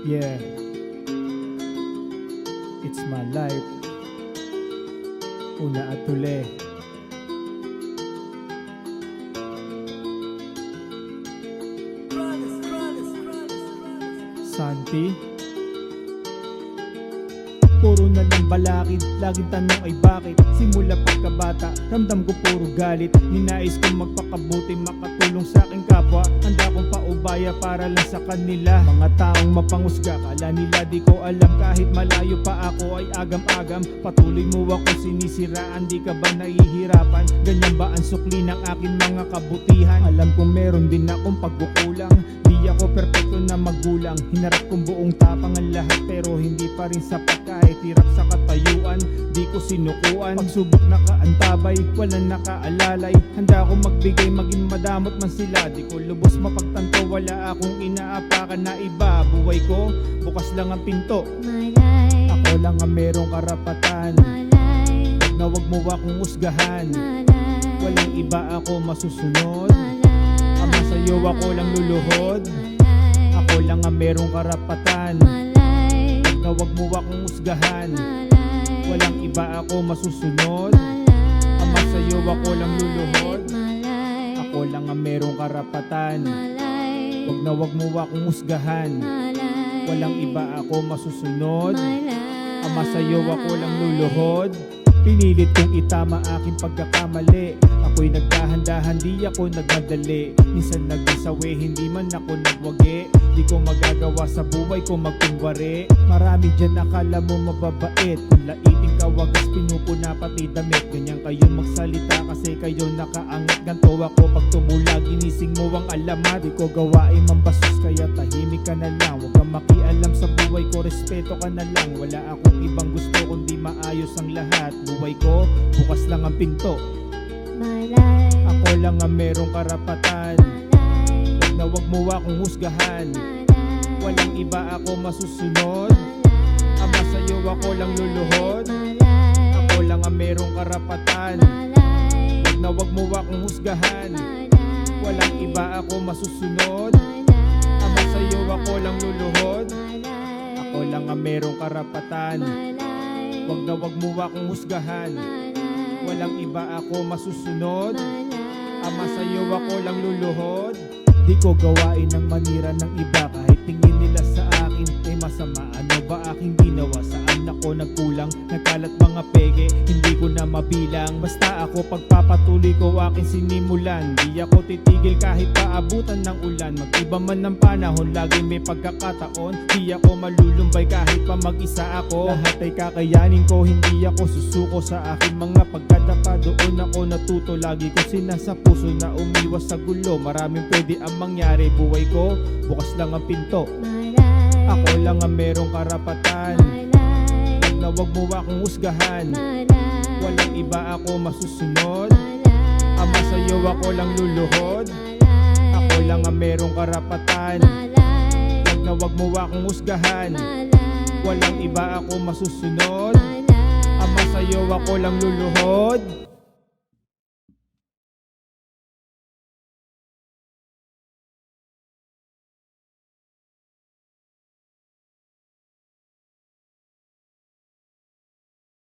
Yeah, it's my life. Una at huli. Santi. Puro na lang balakid, laging tanong ay bakit. Simula pagkabata, ramdam ko puro galit. Ninais kong magpakabuti, makatulong sa aking kapwa. Handa kong paubaya para lang sa kanila. Mga taong mapangusga, kala nila di ko alam. Kahit malayo pa ako ay agam-agam. Patuloy mo ako sinisiraan, di ka ba nahihirapan? Ganyan ba ang sukli ng aking mga kabutihan? Alam kong meron din akong pagkukulang. Di ako perpekto na magulang. Hinarap kong buong tapang ang lahat, pero hindi pa rin sapat kahit hirap sa katayuan. Di ko sinukuan, pagsubok nakaantabay, walang nakaalalay. Handa akong magbigay, maging madamot man sila. Di ko lubos mapagtanto, wala akong inaapakan na iba. Buhay ko, bukas lang ang pinto. Ako lang ang merong karapatan. Wag na wag mo akong husgahan. Walang iba ako masusunod. Ama sa'yo ako lang luluhod. Ako lang ang merong karapatan. Wag na wag mo akong husgahan. Walang iba ako masusunod. Ama sa'yo ako lang luluhod. Ako lang ang merong karapatan. Wag na wag mo akong husgahan. Walang iba ako masusunod. Ama sa'yo ako lang luluhod. Pinilit kong itama aking pagkakamali. Ako'y nagdahan-dahan, di ako nagmadali. Minsan nagsasawi, hindi man ako nagwagi. Di ko magagawa sa buhay ko magkunwari. Marami dyan akala mo mababait. Kung laiting ka wagas, pinupuna pati damit. Ganyan kayo magsalita kasi kayo nakaangat. Ganto ako pag tumula, ginising mo ang alamat. Di ko gawain mambasos kaya tahimik ka na lang. Huwag kang makialam sa buhay ko, respeto ka na lang. Wala akong ibang gusto kundi maayos ang lahat. Buhay ko, bukas lang ang pinto. Ako lang ang merong karapatan. Wag na wag mo akong husgahan. Walang iba ako masusunod. Ama sa'yo ako lang luluhod. Ako lang ang merong karapatan. Wag na wag mo akong husgahan. Walang iba ako masusunod. Ama sa'yo ako lang luluhod. Ako lang ang merong karapatan. Wag na wag mo akong husgahan. Walang iba ako masusunod. Ama sa'yo ako lang luluhod. Di ko gawain ng manira ng iba. Kahit tingin nila sa akin ay masama. Ano ba aking ginawa? Saan ako nagkulang? Nagkalat mga pege, hindi ko na mabilang. Basta ako pagpapatuloy ko aking sinimulan. Di ako titigil kahit paabutan ng ulan. Mag-iba man ng panahon, lagi may pagkakataon. Di ako malulumbay kahit pa mag-isa ako. Lahat ay kakayanin ko, hindi ako susuko sa aking mga pagkadapa. Doon ako natuto, lagi ko sinasa puso na umiwas sa gulo. Maraming pwede ang mangyari, buhay ko, bukas lang ang pinto. Ako lang ang merong karapatan. Wag na wag mo akong husgahan. Walang iba ako masusunod. Ama sa'yo ako lang luluhod. Ako lang ang merong karapatan. Wag na wag mo akong husgahan. Walang iba ako masusunod. Ama sa'yo ako lang luluhod.